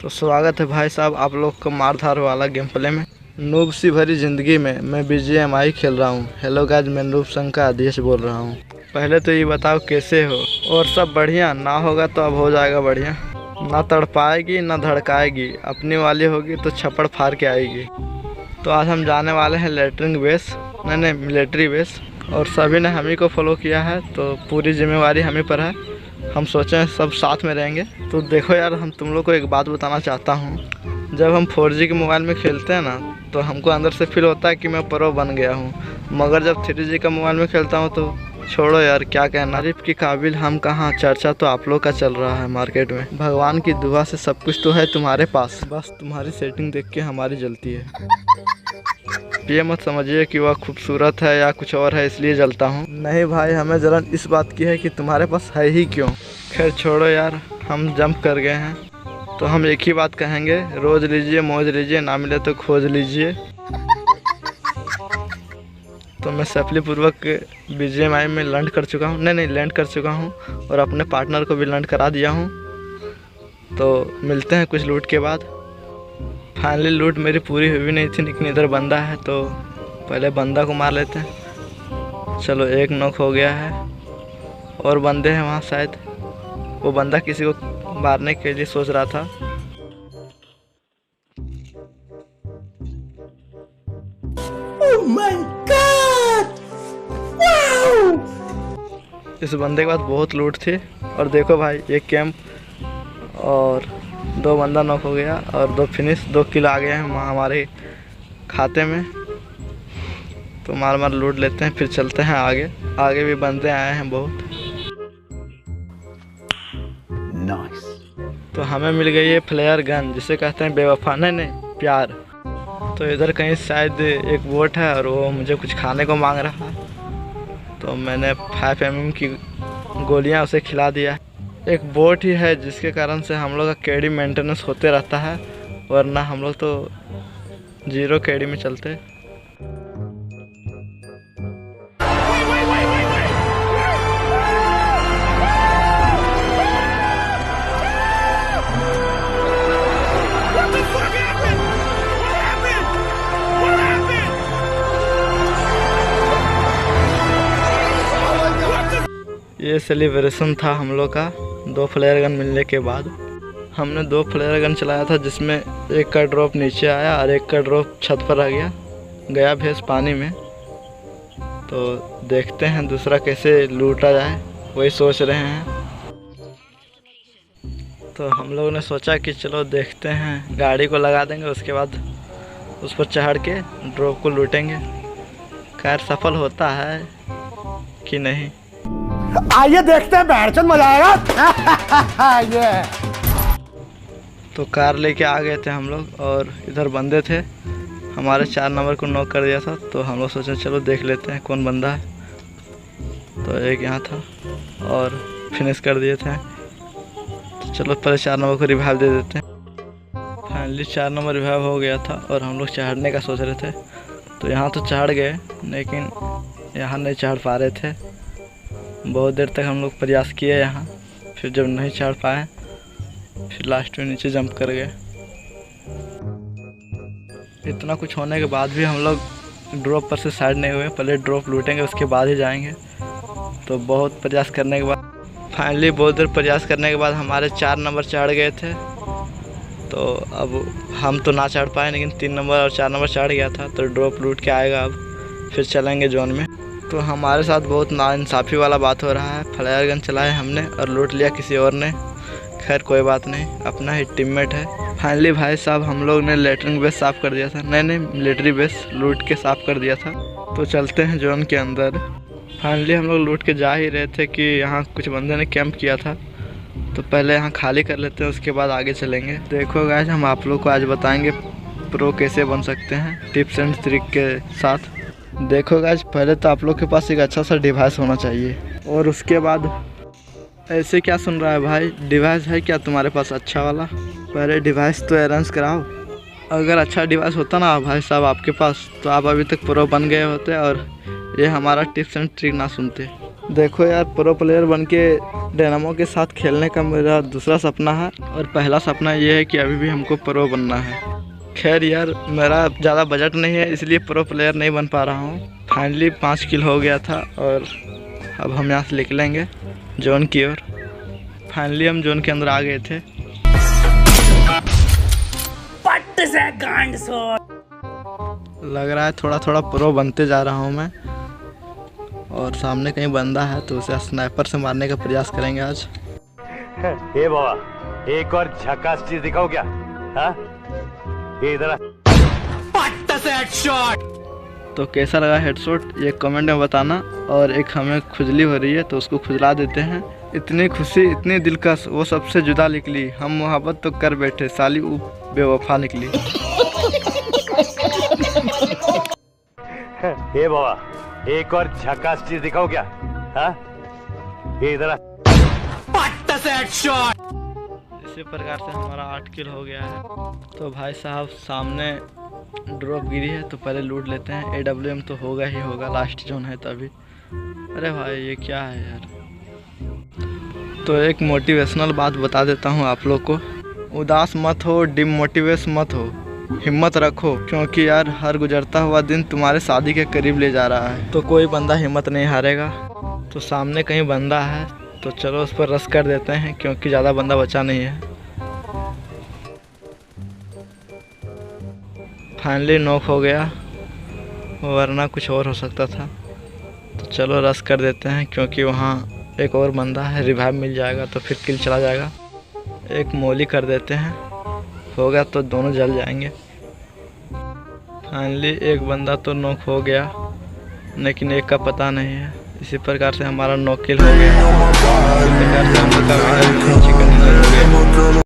तो स्वागत है भाई साहब आप लोग को मारधार वाला गेम प्ले में। नूब सी भरी ज़िंदगी में मैं BGMI खेल रहा हूँ। हेलो गाइस, मैं नूब संघ का आदेश बोल रहा हूँ। पहले तो ये बताओ कैसे हो, और सब बढ़िया ना होगा तो अब हो जाएगा बढ़िया। ना तड़पाएगी ना धड़काएगी, अपनी वाली होगी तो छप्पड़ फाड़ के आएगी। तो आज हम जाने वाले हैं लेटरिंग बेस, नहीं मिलिट्री बेस, और सभी ने हम ही को फॉलो किया है तो पूरी जिम्मेवारी हम ही पर है। हम सोचे सब साथ में रहेंगे। तो देखो यार, हम तुम लोग को एक बात बताना चाहता हूँ। जब हम 4G के मोबाइल में खेलते हैं ना, तो हमको अंदर से फील होता है कि मैं प्रो बन गया हूँ, मगर जब 3G का मोबाइल में खेलता हूँ तो छोड़ो यार, क्या कहना। तारीफ के काबिल हम कहाँ, चर्चा तो आप लोग का चल रहा है मार्केट में। भगवान की दुआ से सब कुछ तो है तुम्हारे पास, बस तुम्हारी सेटिंग देख के हमारी जलती है। ये मत समझिए कि वह खूबसूरत है या कुछ और है इसलिए जलता हूँ। नहीं भाई, हमें जलन इस बात की है कि तुम्हारे पास है ही क्यों। खैर छोड़ो यार, हम जंप कर गए हैं तो हम एक ही बात कहेंगे, रोज लीजिए मौज लीजिए, ना मिले तो खोज लीजिए। तो मैं सफलीपूर्वक BGMI में लैंड कर चुका हूँ, नहीं लैंड कर चुका हूँ, और अपने पार्टनर को भी लैंड करा दिया हूँ। तो मिलते हैं कुछ लूट के बाद। फाइनली लूट मेरी पूरी हुई नहीं थी, लेकिन इधर बंदा है तो पहले बंदा को मार लेते हैं। चलो एक नॉक हो गया है, और बंदे हैं वहाँ शायद। वो बंदा किसी को मारने के लिए सोच रहा था। Oh my God! Wow! इस बंदे के पास बहुत लूट थी। और देखो भाई, एक कैंप और 2 बंदा नॉक हो गया, और 2 फिनिश, 2 किल आ गए हैं हमारे खाते में। तो मार लूट लेते हैं, फिर चलते हैं आगे। आगे भी बंदे आए हैं बहुत। Nice. तो हमें मिल गई है फ्लेयर गन, जिसे कहते हैं बेवफा, नहीं प्यार। तो इधर कहीं शायद एक बोट है और वो मुझे कुछ खाने को मांग रहा है, तो मैंने 5mm की गोलियां उसे खिला दिया। एक बोट ही है जिसके कारण से हम लोग का केडी मेंटेनेंस होते रहता है, वरना हम लोग तो 0 केडी में चलते। ये सेलिब्रेशन था हम लोग का 2 फ्लेयर गन मिलने के बाद। हमने 2 फ्लेयर गन चलाया था, जिसमें एक का ड्रॉप नीचे आया और एक का ड्रॉप छत पर आ गया भैंस पानी में। तो देखते हैं दूसरा कैसे लूटा जाए, वही सोच रहे हैं। तो हम लोगों ने सोचा कि चलो देखते हैं, गाड़ी को लगा देंगे, उसके बाद उस पर चढ़ के ड्रॉप को लूटेंगे। खैर सफल होता है कि नहीं, आइए देखते हैं, बैठचंद मजा आएगा। ये तो कार लेके आ गए थे हम लोग, और इधर बंदे थे। हमारे 4 नंबर को नॉक कर दिया था, तो हम लोग सोचे चलो देख लेते हैं कौन बंदा है। तो एक यहाँ था और फिनिश कर दिए थे। तो चलो पहले 4 नंबर को रिवाइव दे देते हैं। फाइनली 4 नंबर रिवाइव हो गया था, और हम लोग चढ़ने का सोच रहे थे। तो यहाँ तो चढ़ गए, लेकिन यहाँ नहीं चढ़ पा रहे थे। बहुत देर तक हम लोग प्रयास किए यहाँ, फिर जब नहीं चढ़ पाए, फिर लास्ट में नीचे जंप कर गए। इतना कुछ होने के बाद भी हम लोग ड्रॉप पर से साइड नहीं हुए। पहले ड्रॉप लूटेंगे, उसके बाद ही जाएंगे। तो बहुत प्रयास करने के बाद फाइनली, बहुत देर प्रयास करने के बाद हमारे 4 नंबर चढ़ गए थे। तो अब हम तो ना चढ़ पाए, लेकिन 3 नंबर और 4 नंबर चढ़ गया था। तो ड्रॉप लूट के आएगा, अब फिर चलेंगे जोन में। तो हमारे साथ बहुत नाइंसाफ़ी वाला बात हो रहा है। फ्लायर गन चलाए हमने और लूट लिया किसी और ने। खैर कोई बात नहीं, अपना ही टीममेट है। फाइनली भाई साहब, हम लोग ने लेटरिंग बेस साफ़ कर दिया था, नहीं मिलिट्री बेस लूट के साफ़ कर दिया था। तो चलते हैं जोन के अंदर। फाइनली हम लोग लूट के जा ही रहे थे कि यहाँ कुछ बंदे ने कैंप किया था। तो पहले यहाँ खाली कर लेते हैं, उसके बाद आगे चलेंगे। देखो गाइस, हम आप लोग को आज बताएंगे प्रो कैसे बन सकते हैं, टिप्स एंड ट्रिक के साथ। देखो गाइस, पहले तो आप लोग के पास एक अच्छा सा डिवाइस होना चाहिए, और उसके बाद ऐसे क्या सुन रहा है भाई, डिवाइस है क्या तुम्हारे पास अच्छा वाला? पहले डिवाइस तो अरेंज कराओ। अगर अच्छा डिवाइस होता ना भाई साहब आपके पास, तो आप अभी तक प्रो बन गए होते और ये हमारा टिप्स एंड ट्रिक ना सुनते। देखो यार, प्रो प्लेयर बन के डायनामो के साथ खेलने का मेरा दूसरा सपना है और पहला सपना ये है कि अभी भी हमको प्रो बनना है। खैर यार, मेरा ज़्यादा बजट नहीं है इसलिए प्रो प्लेयर नहीं बन पा रहा हूँ। फाइनली 5 किल हो गया था और अब हम यहाँ से निकलेंगे जोन की ओर। फाइनली हम जोन के अंदर आ गए थे। पट्ट से गांड सो। लग रहा है थोड़ा थोड़ा प्रो बनते जा रहा हूँ मैं। और सामने कहीं बंदा है तो उसे स्नाइपर से मारने का प्रयास करेंगे आज। हे बाबा, एक और झकास चीज दिखाओ क्या? हाँ? ये इधर पट्ट से हेडशॉट। तो कैसा लगा हेडशॉट ये कमेंट में बताना। और एक हमें खुजली हो रही है तो उसको खुजला देते हैं। इतनी खुशी इतनी दिलकश वो सबसे जुदा निकली, हम मोहब्बत तो कर बैठे साली वो बेवफा निकली। हे बाबा, एक और झकास चीज दिखाओ क्या? हाँ? ये इधर पट्ट से हेडशॉट। इसी प्रकार से हमारा 8 किल हो गया है। तो भाई साहब सामने ड्रॉप गिरी है तो पहले लूट लेते हैं। AWM तो होगा ही होगा, लास्ट जोन है तभी। अरे भाई ये क्या है यार। तो एक मोटिवेशनल बात बता देता हूँ आप लोग को। उदास मत हो, डिमोटिवेट मत हो, हिम्मत रखो, क्योंकि यार हर गुजरता हुआ दिन तुम्हारे शादी के करीब ले जा रहा है। तो कोई बंदा हिम्मत नहीं हारेगा। तो सामने कहीं बंदा है तो चलो उस पर रश कर देते हैं क्योंकि ज़्यादा बंदा बचा नहीं है। फाइनली नॉक हो गया, वरना कुछ और हो सकता था। तो चलो रश कर देते हैं क्योंकि वहाँ एक और बंदा है, रिवाइव मिल जाएगा तो फिर किल चला जाएगा। एक मोली कर देते हैं, होगा तो दोनों जल जाएंगे। फाइनली एक बंदा तो नॉक हो गया लेकिन एक का पता नहीं है। इसी प्रकार से हमारा नॉक किल हो गया। इसी प्रकार से हम लोग का वीडियो चिकन हो गया।